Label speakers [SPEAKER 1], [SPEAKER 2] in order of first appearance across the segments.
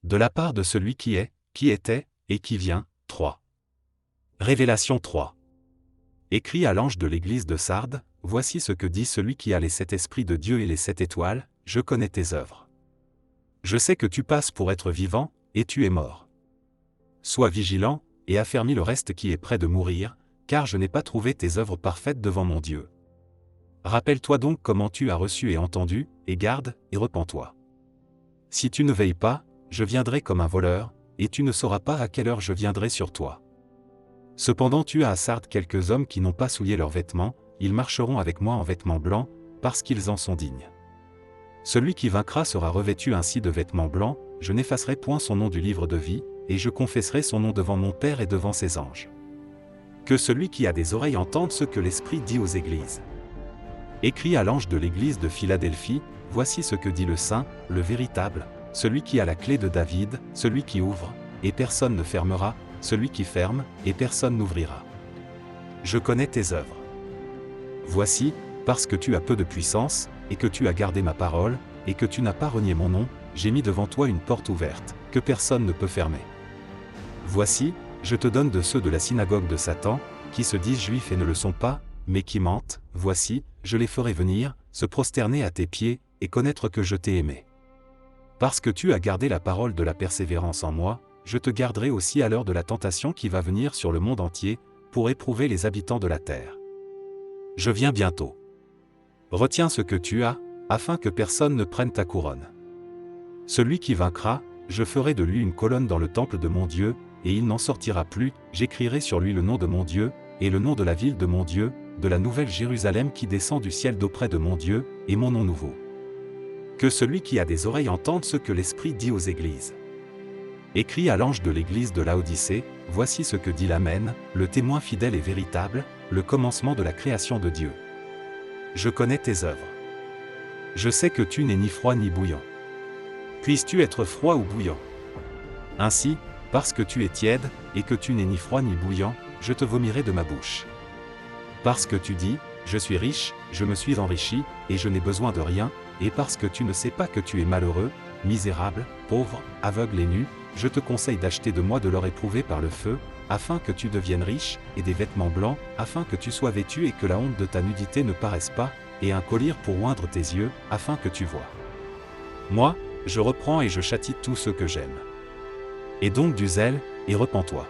[SPEAKER 1] De la part de celui qui est, qui était, et qui vient. 3. Révélation 3. Écrit à l'ange de l'église de Sardes, voici ce que dit celui qui a les 7 esprits de Dieu et les 7 étoiles, je connais tes œuvres. Je sais que tu passes pour être vivant, et tu es mort. Sois vigilant, et affermis le reste qui est près de mourir, car je n'ai pas trouvé tes œuvres parfaites devant mon Dieu. Rappelle-toi donc comment tu as reçu et entendu, et garde, et repens-toi. Si tu ne veilles pas, je viendrai comme un voleur, et tu ne sauras pas à quelle heure je viendrai sur toi. Cependant tu as à Sardes quelques hommes qui n'ont pas souillé leurs vêtements, ils marcheront avec moi en vêtements blancs, parce qu'ils en sont dignes. Celui qui vaincra sera revêtu ainsi de vêtements blancs, je n'effacerai point son nom du livre de vie, et je confesserai son nom devant mon Père et devant ses anges. Que celui qui a des oreilles entende ce que l'Esprit dit aux églises. Écrit à l'ange de l'église de Philadelphie, voici ce que dit le Saint, le véritable, celui qui a la clé de David, celui qui ouvre, et personne ne fermera, celui qui ferme, et personne n'ouvrira. Je connais tes œuvres. Voici, parce que tu as peu de puissance, et que tu as gardé ma parole, et que tu n'as pas renié mon nom, j'ai mis devant toi une porte ouverte, que personne ne peut fermer. Voici, je te donne de ceux de la synagogue de Satan, qui se disent juifs et ne le sont pas, mais qui mentent, voici, je les ferai venir, se prosterner à tes pieds, et connaître que je t'ai aimé. Parce que tu as gardé la parole de la persévérance en moi, je te garderai aussi à l'heure de la tentation qui va venir sur le monde entier, pour éprouver les habitants de la terre. Je viens bientôt. Retiens ce que tu as, afin que personne ne prenne ta couronne. Celui qui vaincra, je ferai de lui une colonne dans le temple de mon Dieu, et il n'en sortira plus, j'écrirai sur lui le nom de mon Dieu, et le nom de la ville de mon Dieu, de la nouvelle Jérusalem qui descend du ciel d'auprès de mon Dieu, et mon nom nouveau. Que celui qui a des oreilles entende ce que l'Esprit dit aux églises. Écrit à l'ange de l'église de Laodicée, voici ce que dit l'Amen, le témoin fidèle et véritable, le commencement de la création de Dieu. Je connais tes œuvres. Je sais que tu n'es ni froid ni bouillant. Puisses-tu être froid ou bouillant? Ainsi, parce que tu es tiède, et que tu n'es ni froid ni bouillant, je te vomirai de ma bouche. Parce que tu dis, je suis riche, je me suis enrichi, et je n'ai besoin de rien, et parce que tu ne sais pas que tu es malheureux, misérable, pauvre, aveugle et nu, je te conseille d'acheter de moi de l'or éprouvé par le feu, afin que tu deviennes riche, et des vêtements blancs, afin que tu sois vêtu et que la honte de ta nudité ne paraisse pas, et un collier pour oindre tes yeux, afin que tu vois. Moi, je reprends et je châtie tous ceux que j'aime. Et donc du zèle, et repens-toi.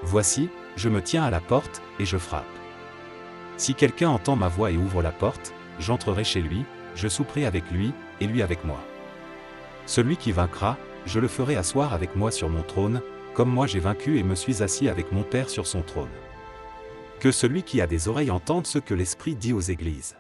[SPEAKER 1] Voici, je me tiens à la porte, et je frappe. Si quelqu'un entend ma voix et ouvre la porte, j'entrerai chez lui, je souperai avec lui, et lui avec moi. Celui qui vaincra, je le ferai asseoir avec moi sur mon trône, comme moi j'ai vaincu et me suis assis avec mon Père sur son trône. Que celui qui a des oreilles entende ce que l'Esprit dit aux églises.